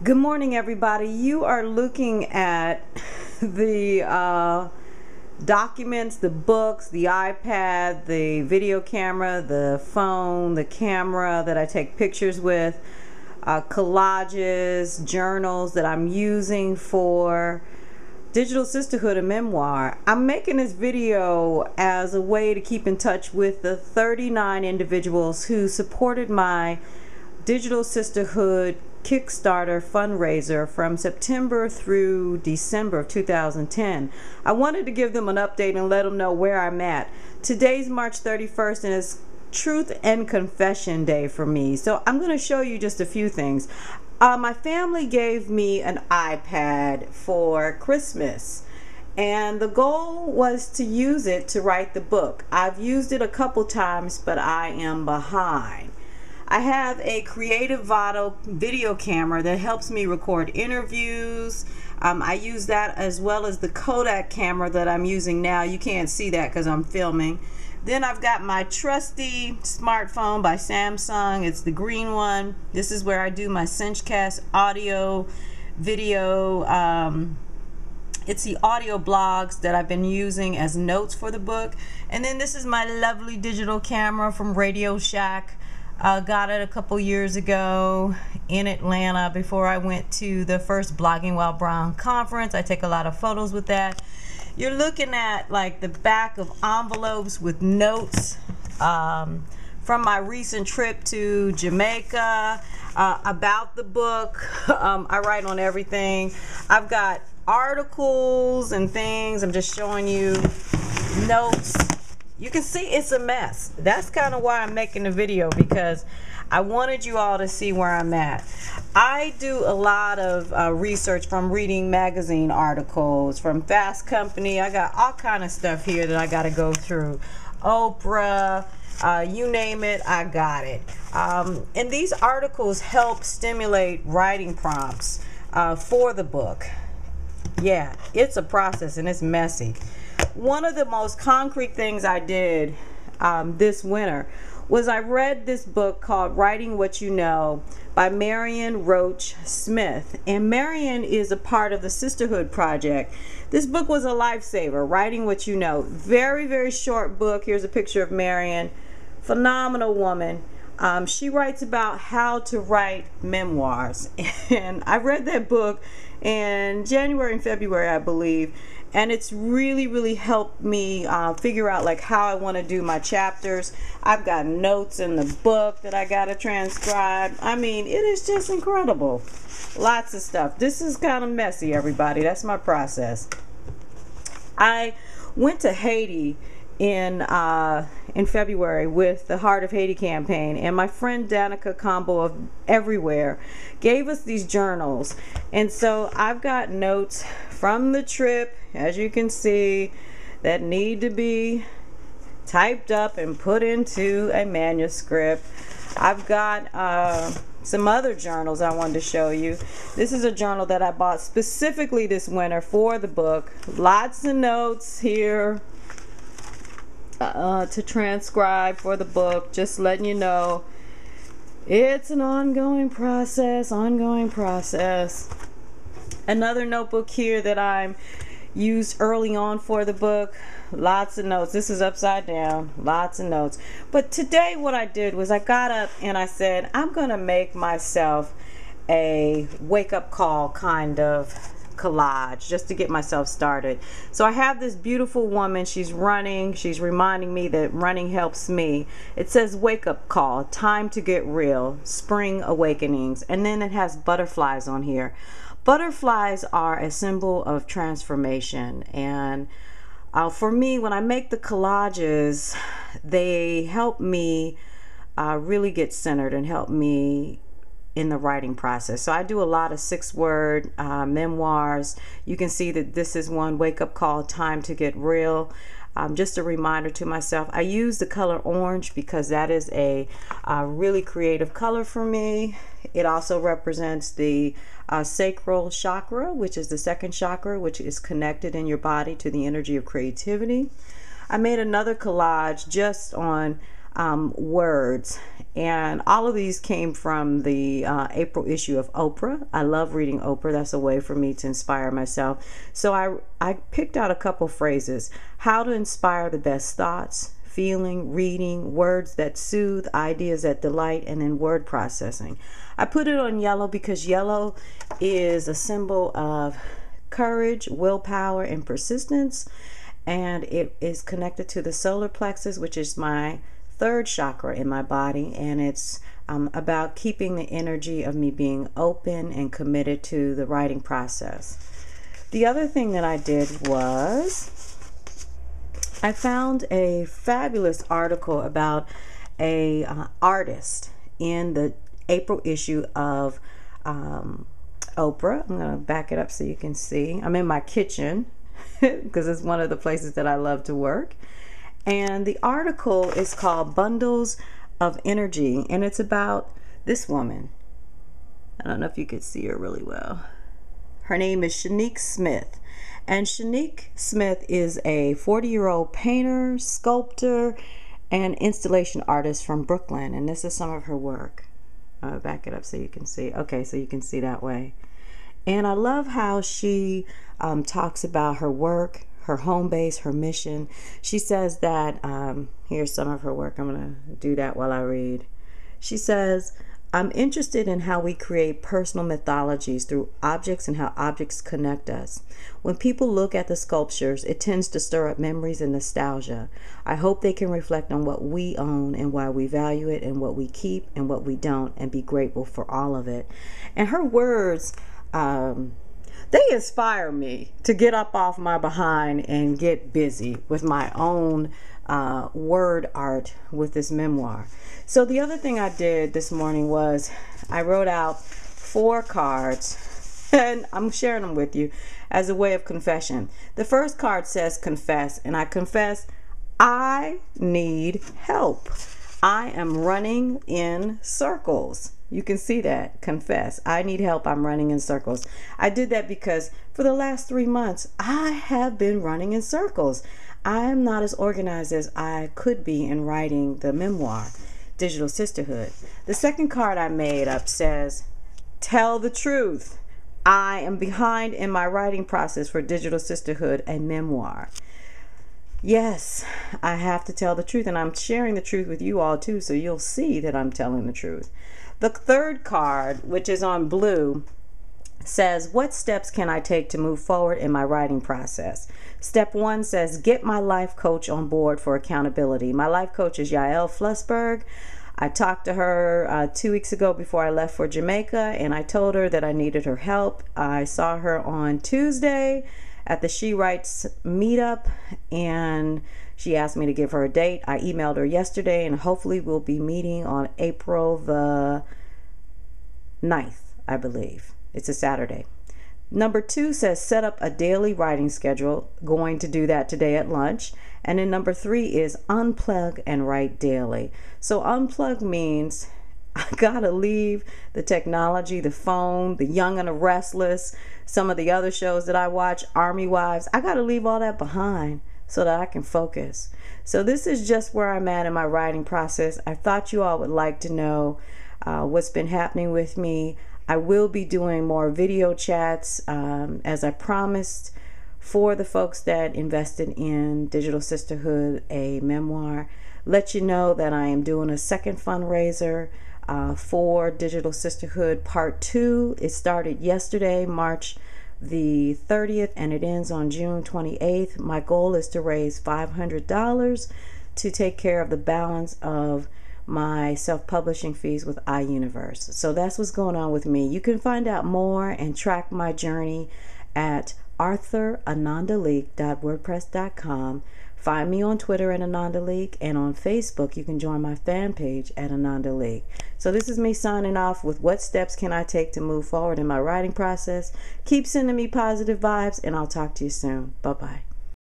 Good morning, everybody. You are looking at the documents, the books, the iPad, the video camera, the phone, the camera that I take pictures with, collages, journals that I'm using for Digital Sisterhood, a memoir. I'm making this video as a way to keep in touch with the 39 individuals who supported my Digital Sisterhood Kickstarter fundraiser from September through December of 2010. I wanted to give them an update and let them know where I'm at. Today's March 31st and it's Truth and Confession Day for me. So I'm going to show you just a few things. My family gave me an iPad for Christmas, and the goal was to use it to write the book. I've used it a couple times, but I am behind. I have a Creative Vado video camera that helps me record interviews. I use that as well as the Kodak camera that I'm using now. You can't see that because I'm filming. Then I've got my trusty smartphone by Samsung. It's the green one. This is where I do my Cinchcast audio, video. It's the audio blogs that I've been using as notes for the book. And then this is my lovely digital camera from Radio Shack. Got it a couple years ago in Atlanta before I went to the first Blogging While Brown conference. I take a lot of photos with that. You're looking at like the back of envelopes with notes from my recent trip to Jamaica, about the book. I write on everything. I've got articles and things. I'm just showing you notes. You can see it's a mess. That's kind of why I'm making the video, because I wanted you all to see where I'm at. I do a lot of research from reading magazine articles, from Fast Company. I got all kind of stuff here that I got to go through. Oprah, you name it, I got it. And these articles help stimulate writing prompts for the book. Yeah, it's a process and it's messy. One of the most concrete things I did this winter was I read this book called Writing What You Know by Marion Roach Smith. And Marion is a part of the Sisterhood Project. This book was a lifesaver, Writing What You Know. Very, very short book. Here's a picture of Marion. Phenomenal woman. She writes about how to write memoirs. And I read that book in January and February, I believe. And it's really helped me figure out like how I want to do my chapters. I've got notes in the book that I got to transcribe. I mean, it is just incredible. Lots of stuff. This is kind of messy, everybody. That's my process. I went to Haiti in February with the Heart of Haiti campaign, and my friend Danica Combo of Everywhere gave us these journals. And so I've got notes from the trip, as you can see, that need to be typed up and put into a manuscript. I've got some other journals I wanted to show you. This is a journal that I bought specifically this winter for the book. Lots of notes here to transcribe for the book. Just letting you know it's an ongoing process. Another notebook here that I used early on for the book. Lots of notes. This is upside down. Lots of notes. But today what I did was I got up and I said, I'm going to make myself a wake-up call kind of collage just to get myself started. So I have this beautiful woman. She's running. She's reminding me that running helps me. It says wake up call, time to get real, spring awakenings, and then it has butterflies on here. Butterflies are a symbol of transformation, and for me, when I make the collages, they help me really get centered and help me in the writing process. So I do a lot of 6-word memoirs. You can see that this is one, wake up call, time to get real. Just a reminder to myself. I use the color orange because that is a really creative color for me. It also represents the sacral chakra, which is the second chakra, which is connected in your body to the energy of creativity. I made another collage just on words. And all of these came from the April issue of Oprah. I love reading Oprah. That's a way for me to inspire myself. So I picked out a couple phrases. How to inspire the best thoughts, feeling, reading, words that soothe, ideas that delight, and then word processing. I put it on yellow because yellow is a symbol of courage, willpower, and persistence. And it is connected to the solar plexus, which is my third chakra in my body, and it's about keeping the energy of me being open and committed to the writing process. The other thing that I did was I found a fabulous article about a artist in the April issue of Oprah. I'm going to back it up so you can see. I'm in my kitchen because it's one of the places that I love to work. And the article is called Bundles of Energy, and it's about this woman. I don't know if you could see her really well. Her name is Shanique Smith. And Shanique Smith is a 40-year-old painter, sculptor, and installation artist from Brooklyn. And this is some of her work. I'll back it up so you can see. Okay, so you can see that way. And I love how she talks about her work, her home base, her mission. She says that, here's some of her work. I'm going to do that while I read. She says, I'm interested in how we create personal mythologies through objects and how objects connect us. When people look at the sculptures, it tends to stir up memories and nostalgia. I hope they can reflect on what we own and why we value it and what we keep and what we don't, and be grateful for all of it. And her words, they inspire me to get up off my behind and get busy with my own word art with this memoir. So the other thing I did this morning was I wrote out 4 cards, and I'm sharing them with you as a way of confession. The first card says confess, and I confess I need help. I am running in circles. You can see that. Confess. I need help. I'm running in circles. I did that because for the last 3 months, I have been running in circles. I am not as organized as I could be in writing the memoir, Digital Sisterhood. The second card I made up says, tell the truth. I am behind in my writing process for Digital Sisterhood, a memoir. Yes, I have to tell the truth, and I'm sharing the truth with you all too, so you'll see that I'm telling the truth. The third card, which is on blue, says, what steps can I take to move forward in my writing process? Step 1 says, get my life coach on board for accountability. My life coach is Yael Flussberg. I talked to her 2 weeks ago before I left for Jamaica, and I told her that I needed her help. I saw her on Tuesday at the She Writes meetup, and she asked me to give her a date. I emailed her yesterday, and hopefully we'll be meeting on April the 9th, I believe. It's a Saturday. Number 2 says set up a daily writing schedule. Going to do that today at lunch. And then number 3 is unplug and write daily. So unplug means I gotta leave the technology, the phone, the Young and the Restless, some of the other shows that I watch, Army Wives. I gotta leave all that behind so that I can focus. So this is just where I'm at in my writing process. I thought you all would like to know what's been happening with me. I will be doing more video chats as I promised for the folks that invested in Digital Sisterhood, a memoir. Let you know that I am doing a second fundraiser for Digital Sisterhood Part 2. It started yesterday, March the 30th, and it ends on June 28th. My goal is to raise $500 to take care of the balance of my self-publishing fees with iUniverse. So that's what's going on with me. You can find out more and track my journey at arthur.anandaleeke.wordpress.com. Find me on Twitter at Ananda Leeke, and on Facebook you can join my fan page at Ananda Leeke. So this is me signing off with what steps can I take to move forward in my writing process. Keep sending me positive vibes, and I'll talk to you soon. Bye-bye.